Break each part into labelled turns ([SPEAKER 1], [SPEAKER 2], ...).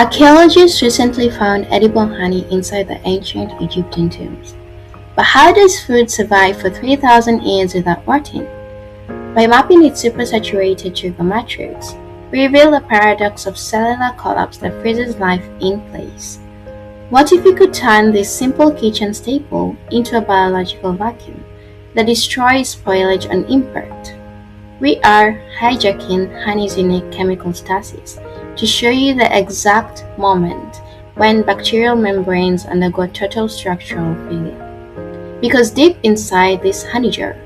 [SPEAKER 1] Archaeologists recently found edible honey inside the ancient Egyptian tombs. But how does food survive for 3,000 years without rotting? By mapping its supersaturated sugar matrix, we reveal the paradox of cellular collapse that freezes life in place. What if we could turn this simple kitchen staple into a biological vacuum that destroys spoilage on impact? We are hijacking honey's unique chemical stasis to show you the exact moment when bacterial membranes undergo total structural failure. Because deep inside this honey jar,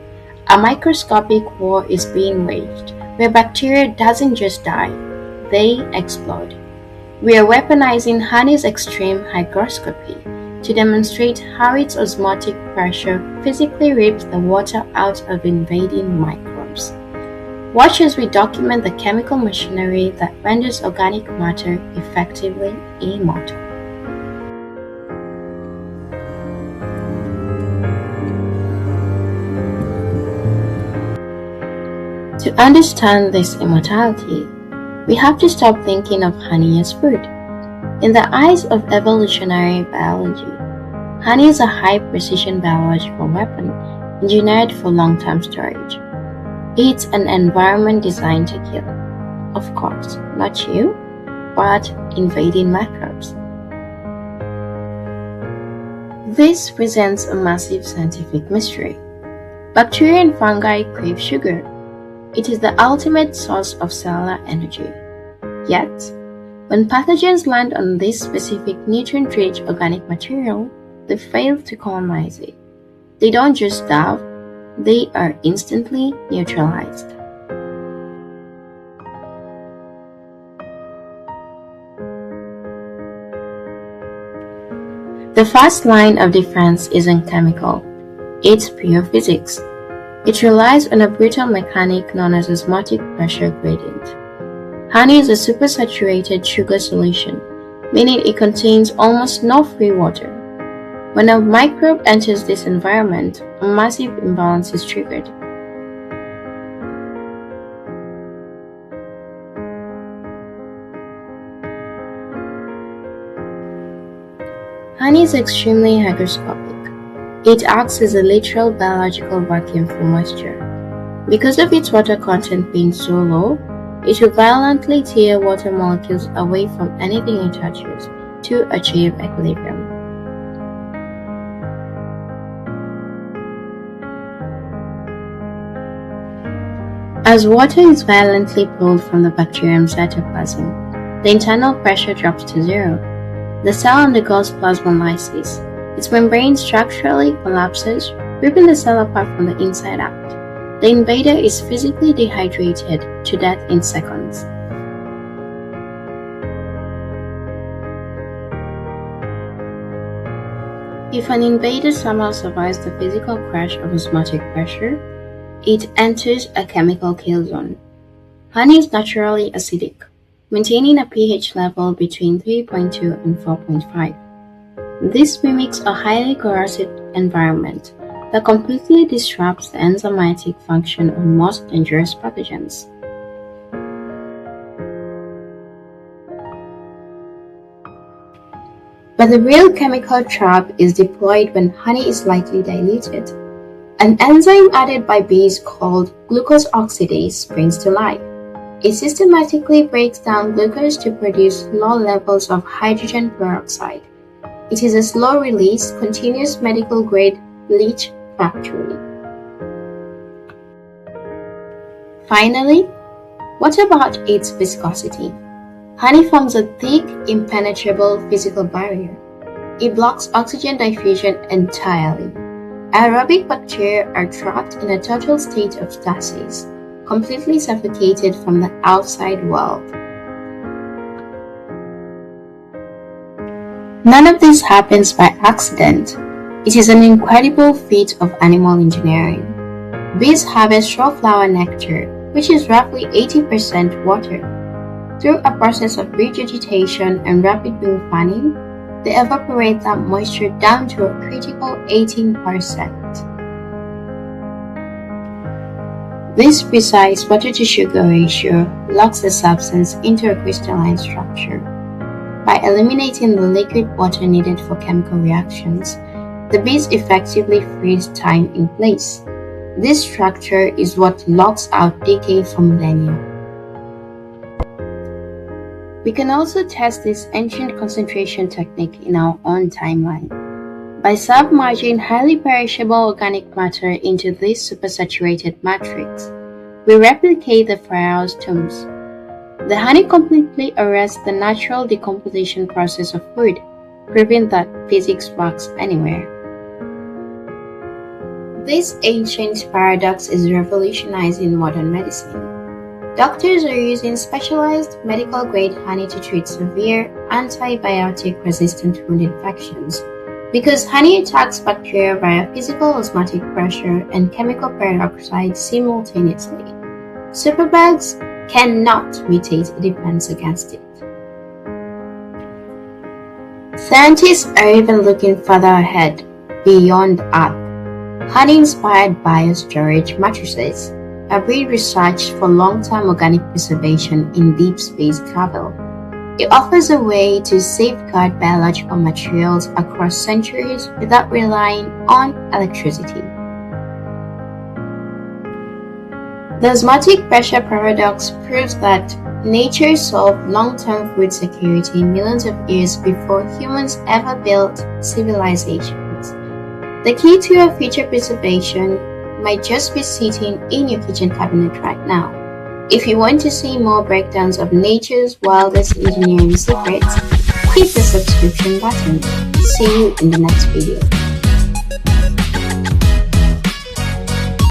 [SPEAKER 1] a microscopic war is being waged where bacteria doesn't just die, they explode. We are weaponizing honey's extreme hygroscopy to demonstrate how its osmotic pressure physically rips the water out of invading microbes. Watch as we document the chemical machinery that renders organic matter effectively immortal. To understand this immortality, we have to stop thinking of honey as food. In the eyes of evolutionary biology, honey is a high-precision biological weapon engineered for long-term storage. It's an environment designed to kill. Of course, not you, but invading microbes. This presents a massive scientific mystery. Bacteria and fungi crave sugar. It is the ultimate source of cellular energy. Yet, when pathogens land on this specific nutrient-rich organic material, they fail to colonize it. They don't just starve, they are instantly neutralized. The first line of defense isn't chemical, it's pure physics. It relies on a brutal mechanic known as osmotic pressure gradient. Honey is a supersaturated sugar solution, meaning it contains almost no free water. When a microbe enters this environment, a massive imbalance is triggered. Honey is extremely hygroscopic. It acts as a literal biological vacuum for moisture. Because of its water content being so low, it will violently tear water molecules away from anything it touches to achieve equilibrium. As water is violently pulled from the bacterium cytoplasm, the internal pressure drops to zero. The cell undergoes plasmolysis. Its membrane structurally collapses, ripping the cell apart from the inside out. The invader is physically dehydrated to death in seconds. If an invader somehow survives the physical crash of osmotic pressure, it enters a chemical kill zone. Honey is naturally acidic, maintaining a pH level between 3.2 and 4.5. This mimics a highly corrosive environment that completely disrupts the enzymatic function of most dangerous pathogens. But the real chemical trap is deployed when honey is lightly diluted. An enzyme added by bees called glucose oxidase springs to life. It systematically breaks down glucose to produce low levels of hydrogen peroxide. It is a slow-release, continuous medical-grade bleach factory. Finally, what about its viscosity? Honey forms a thick, impenetrable physical barrier. It blocks oxygen diffusion entirely. Aerobic bacteria are trapped in a total state of stasis, completely suffocated from the outside world. None of this happens by accident. It is an incredible feat of animal engineering. Bees harvest raw flower nectar, which is roughly 80% water. Through a process of regurgitation and rapid wing fanning, they evaporate that moisture down to a critical 18%. This precise water-to-sugar ratio locks the substance into a crystalline structure. By eliminating the liquid water needed for chemical reactions, the bees effectively freeze time in place. This structure is what locks out decay for millennia. We can also test this ancient concentration technique in our own timeline. By submerging highly perishable organic matter into this supersaturated matrix, we replicate the pharaoh's tombs. The honey completely arrests the natural decomposition process of food, proving that physics works anywhere. This ancient paradox is revolutionizing modern medicine. Doctors are using specialized medical-grade honey to treat severe antibiotic-resistant wound infections because honey attacks bacteria via physical osmotic pressure and chemical peroxide simultaneously. Superbugs cannot mutate a defense against it. Scientists are even looking further ahead, beyond Earth. Honey-inspired biostorage matrices are being researched for long-term organic preservation in deep space travel. It offers a way to safeguard biological materials across centuries without relying on electricity. The osmotic pressure paradox proves that nature solved long-term food security millions of years before humans ever built civilizations. The key to your future preservation might just be sitting in your kitchen cabinet right now. If you want to see more breakdowns of nature's wildest engineering secrets, hit the subscription button. See you in the next video.